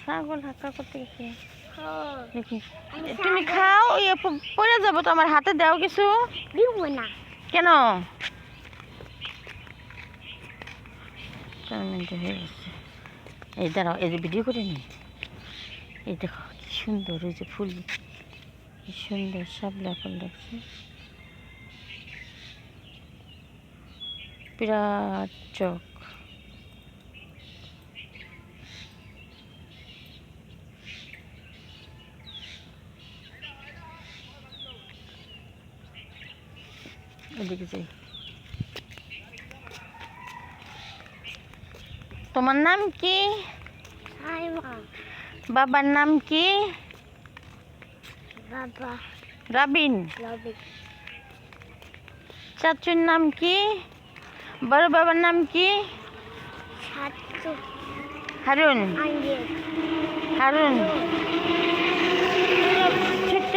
ছাগল হাক্কা করতে গেছে দেখি। তুমি খাও, ইয়ে পড়ে যাবো তো, আমার হাতে দাও কিছু। দিব না। কেন? 4 মিনিট হয়ে গেছে। এই দাঁড়াও, এই যে ভিডিও করে নি। এই দেখো কি সুন্দর, ওই যে ফুল, কি সুন্দর শাপলা ফুল দেখছি। বিরাট চোখ। এদিকে যাই। তোমার নাম কি? বাবার নাম কি? বাবা রাবিন। রবি। চাচুর নাম কি? বড় বাবার নাম কি? ছাত্র হারুন। আঙ্গেল হারুন। ছোট্ট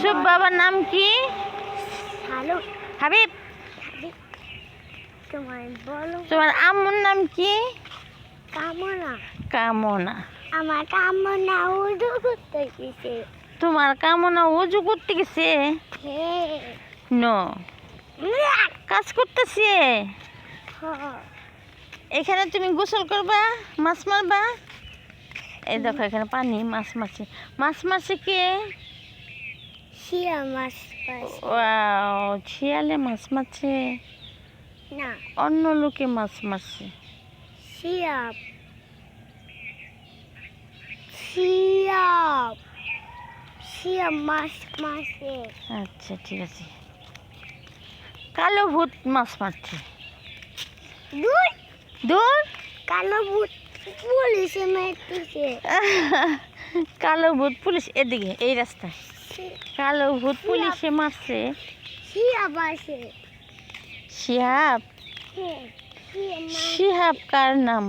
শুভ বাবার নাম কি? হ্যালো হাবিব। তোমার বলো। তোমার আম্মুর নাম কি? কামনা। কামনা। আমার কামনা উদু করতে গেছে। তোমার কামনা ওযু করতে গেছে? হ্যাঁ। নো, কাজ করতেছে। এখানে তুমি গোসল করবা, মাছ মারবা। এই দেখো এখানে পানি, মাছ মারছে। মাছ মারছে কে? শিয়া মাছ পাইছে। ওয়াও, শিয়ালে মাছ মারছে? না, অন্য লোকে মাছ মারছে। শিয়াব শিয়াব শিয়াব মাছ মারছে। আচ্ছা ঠিক আছে। কালো ভূত মাছ মারছে। দূর দূর। কালো ভূত পুলিশে মারতেছে। কালো ভূত পুলিশ এদিকে, এই রাস্তায় কালো ভূত পুলিশে মারছে। শিয়াব আছে। শিহাব? হ্যাঁ, শিয়াব মাছ। শিহাব কার নাম?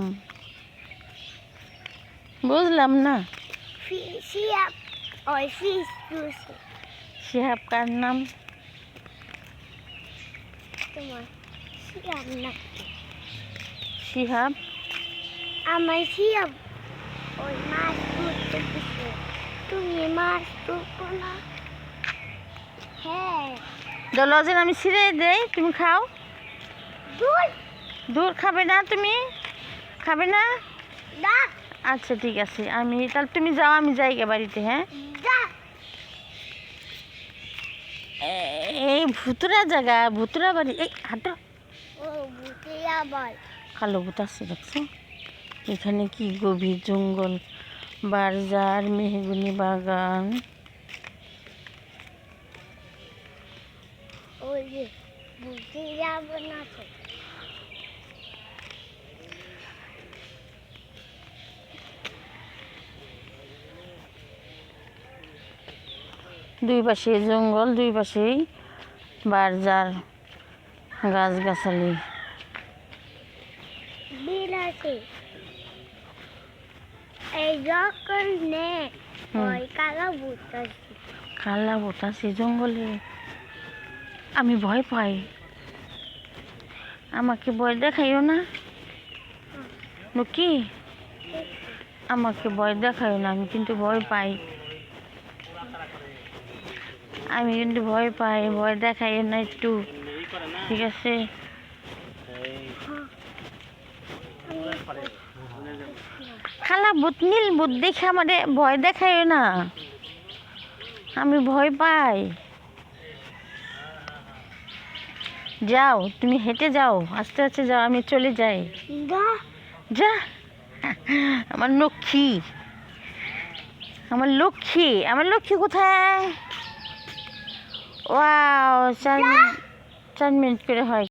বুঝলাম না। শিয়াব ওই ফিস জুসে। শিহাব কার নাম? তোমার শিয়াব না। শিহাব? আমার শিয়াব ওই মাছ ধরতে গেছে। তুমি মাছ ধরবো না? হ্যাঁ। দলজেন আমি ছিঁড়ে দেই, তুমি খাও। দূর দূর খাবে না তুমি? খাবে না? দা আচ্ছা ঠিক আছে, আমি তাহলে তুমি যাও, আমি যাই গে বাড়িতে। হ্যাঁ, দা এই ভুতুরা জায়গা, ভুতুরা বাড়ি। এই হাঁটো। ও বুঝে আবার কালো ভূত আছে দেখছো? এখানে কি গভীর জঙ্গল, বারজার, মেহগুনি বাগান। ওই যে বুঝে যাবো না তো। দুই পাশে জঙ্গল, দুই পাশেই বারজার, গাছগাছালি। বিল আছে এই যখন নে ওই কালো ভূত আছে। কালা ভূত আছে জঙ্গলে? আমি ভয় পাই, আমাকে ভয় দেখাইও না কি? আমাকে ভয় দেখাইও না, আমি কিন্তু ভয় পাই। আমি কিন্তু ভয় পাই, ভয় দেখাইও না একটু, ঠিক আছে? কালা ভূত, নীল ভূত দেখে আমারে ভয় দেখাইও না, আমি ভয় পাই। যাও, তুমি হেঁটে যাও, আস্তে আস্তে যাও, আমি চলে যাই। দা যা, আমার লক্ষ্মী, আমার লক্ষ্মী, আমার লক্ষ্মী কোথায়? ওয়াও, 4 মিনিট করে হয়।